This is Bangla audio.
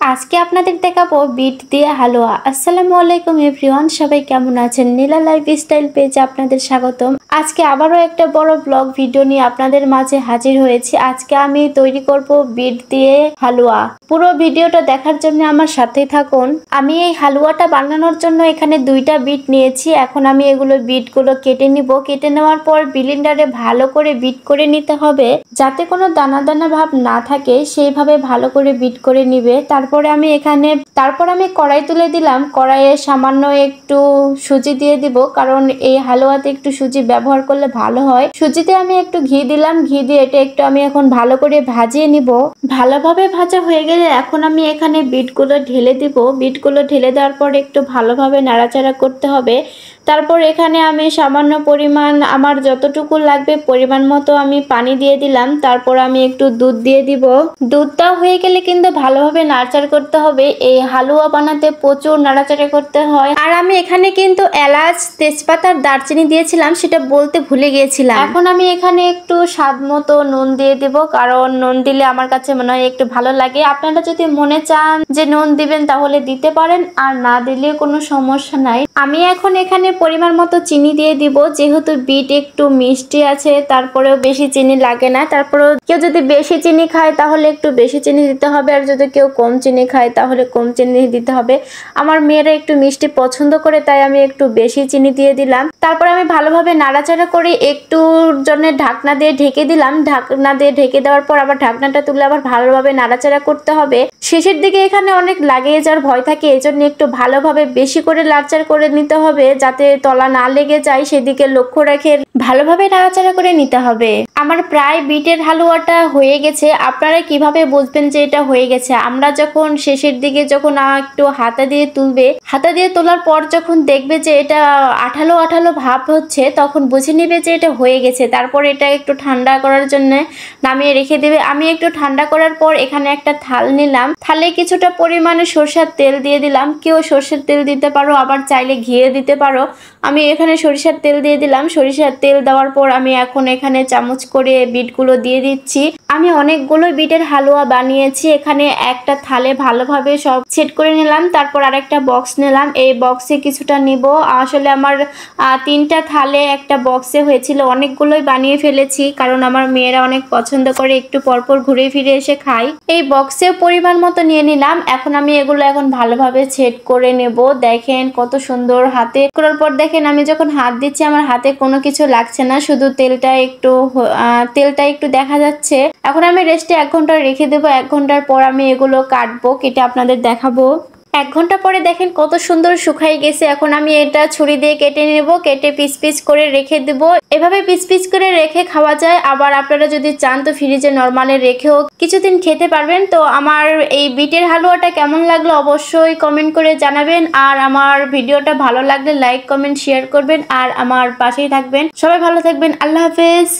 আজকে আপনাদের দেখাবো বিট দিয়ে হালুয়া। আসসালামু আলাইকুম এভরিওয়ান, সবাই কেমন আছেন? নীলা লাইফস্টাইল পেজে আপনাদের স্বাগতম। আজকে আবারও একটা বড় ব্লগ ভিডিও নিয়ে আপনাদের মাঝে হাজির হয়েছি। আজকে আমি তৈরি করব বিট দিয়ে হালুয়া। পুরো ভিডিওটা দেখার জন্য আমার সাথেই থাকুন। আমি এই হালুয়াটা বানানোর জন্য এখানে 2টা বিট নিয়েছি। এখন আমি এগুলো বিটগুলো কেটে নিব। কেটে নেওয়ার পর ব্লেন্ডারে ভালো করে বিট করে নিতে হবে, যাতে কোনো দানা দানা ভাব না থাকে। সেইভাবে ভালো করে বিট করে নিবে। তারপর আমি কড়াই তুলে দিলাম। কড়াইয়ে সামান্য একটু সুজি দিয়ে দিব, কারণ এই হালুয়াতে একটু সুজি ব্যবহার করলে ভালো হয়। সুজিতে আমি একটু ঘি দিলাম। ঘি দিয়ে এটা একটু আমি এখন ভালো করে ভাজিয়ে নিব। ভালোভাবে ভাজা হয়ে গেলে এখন আমি এখানে বিটগুলো ঢেলে দিব। বিটগুলো ঢেলে দেওয়ার পর একটু ভালোভাবে নাড়াচাড়া করতে হবে। তারপর এখানে আমি সামান্য পরিমাণ, আমার যতটুকু লাগবে পরিমাণ মতো আমি পানি দিয়ে দিলাম। তারপর আমি একটু দুধ দিয়ে দিব। দুধটা হয়ে গেলে কিন্তু ভালোভাবে নাড়াচাড়া করতে হবে। এই হালুয়া বানাতে প্রচুর নাড়াচাড়া করতে হয়। আর আমি এখানে কিন্তু এলাচ, তেজপাতা আর দারচিনি দিয়েছিলাম, সেটা বলতে ভুলে গিয়েছিলাম। এখন আমি এখানে একটু স্বাদ মতো নুন দিয়ে দিব, কারণ নুন দিলে আমার কাছে মনে হয় একটু ভালো লাগে। আপনারা যদি মনে চান যে নুন দিবেন তাহলে দিতে পারেন, আর না দিলে কোনো সমস্যা নাই। আমি এখন এখানে পরিমাণ মতো চিনি দিয়ে দিব, যেহেতু বিট একটু মিষ্টি আছে, তারপরেও বেশি চিনি লাগে না। তারপরেও কেউ যদি বেশি চিনি খায় তাহলে একটু বেশি চিনি দিতে হবে, আর যদি কেউ কম চিনি খায় তাহলে কম চিনি দিতে হবে। আমার মেয়েরা একটু মিষ্টি পছন্দ করে, তাই আমি একটু বেশি চিনি দিয়ে দিলাম। তারপর আমি ভালোভাবে নাড়াচাড়া করে একটুর জন্য ঢাকনা দিয়ে ঢেকে দিলাম। ঢাকনা দিয়ে ঢেকে দেওয়ার পর আবার ঢাকনাটা তুলে আবার ভালোভাবে নাড়াচাড়া করতে হবে। শেষের দিকে এখানে অনেক লাগিয়ে যাওয়ার ভয় থাকে, এজন্য একটু ভালোভাবে বেশি করে নাড়াচাড়া করে নিতে হবে, যাতে তলা না লেগে যায়, সেদিকে লক্ষ্য রেখে ভালোভাবে নাড়াচাড়া করে নিতে হবে। আমার প্রায় বিটের হালুয়াটা হয়ে গেছে। আপনারা কিভাবে বুঝবেন যে এটা হয়ে গেছে? আমরা যখন শেষের দিকে যখন একটু হাতা দিয়ে তুলবে, হাতা দিয়ে তোলার পর যখন দেখবে যে এটা আঠালো আঠালো ভাব হচ্ছে, তখন বুঝে নিবে যে এটা হয়ে গেছে। তারপর এটা একটু ঠান্ডা করার জন্য নামিয়ে রেখে দেবে। আমি একটু ঠান্ডা করার পর এখানে একটা থাল নিলাম। থালে কিছুটা পরিমাণে সরষের তেল দিয়ে দিলাম। কেউ সরষের তেল দিতে পারো, আবার চাইলে ঘিয়ে দিতে পারো। আমি এখানে সরিষার তেল দিয়ে দিলাম। সরিষার তেল দেওয়ার পর আমি এখন এখানে চামচ করে বিটগুলো দিয়ে দিচ্ছি। আমি অনেকগুলো বিটের হালুয়া বানিয়েছি। এখানে একটা থালে ভালোভাবে সব সেট করে নিলাম। তারপর আরেকটা বক্স নিলাম। এই বক্সে কিছুটা নিব। আসলে আমার 3টা থালে একটা বক্সে হয়েছিল। অনেকগুলোই বানিয়ে ফেলেছি, কারণ আমার মেয়েরা অনেক পছন্দ করে, একটু পরপর ঘুরে ফিরে এসে খাই। এই বক্সে পরিমাণ মতো নিয়ে নিলাম। এখন আমি এগুলো এখন ভালোভাবে সেট করে নেব। দেখেন কত সুন্দর। হাতে করার পর দেখেন আমি যখন হাত দিচ্ছি আমার হাতে কোনো কিছু লাগছে না, শুধু তেলটা একটু দেখা যাচ্ছে। এখন আমি রেস্টে 1 ঘন্টা রেখে দেবো। 1 ঘন্টার পর আমি এগুলো কাটবো, কেটে আপনাদের দেখাবো। 1 ঘন্টা পরে দেখেন কত সুন্দর শুকাই গেছে। এখন আমি এটা ছুরি দিয়ে কেটে নেব। কেটে পিস পিস করে রেখে দেব। এভাবে পিস পিস করে রেখে খাওয়া যায়। আবার আপনারা যদি চান তো ফ্রিজে নরমালে রেখেও কিছুদিন খেতে পারবেন। তো আমার এই বিটের হালুয়াটা কেমন লাগলো অবশ্যই কমেন্ট করে জানাবেন। আর আমার ভিডিওটা ভালো লাগলে লাইক, কমেন্ট, শেয়ার করবেন। আর আমার পাশেই থাকবেন। সবাই ভালো থাকবেন। আল্লাহ হাফেজ।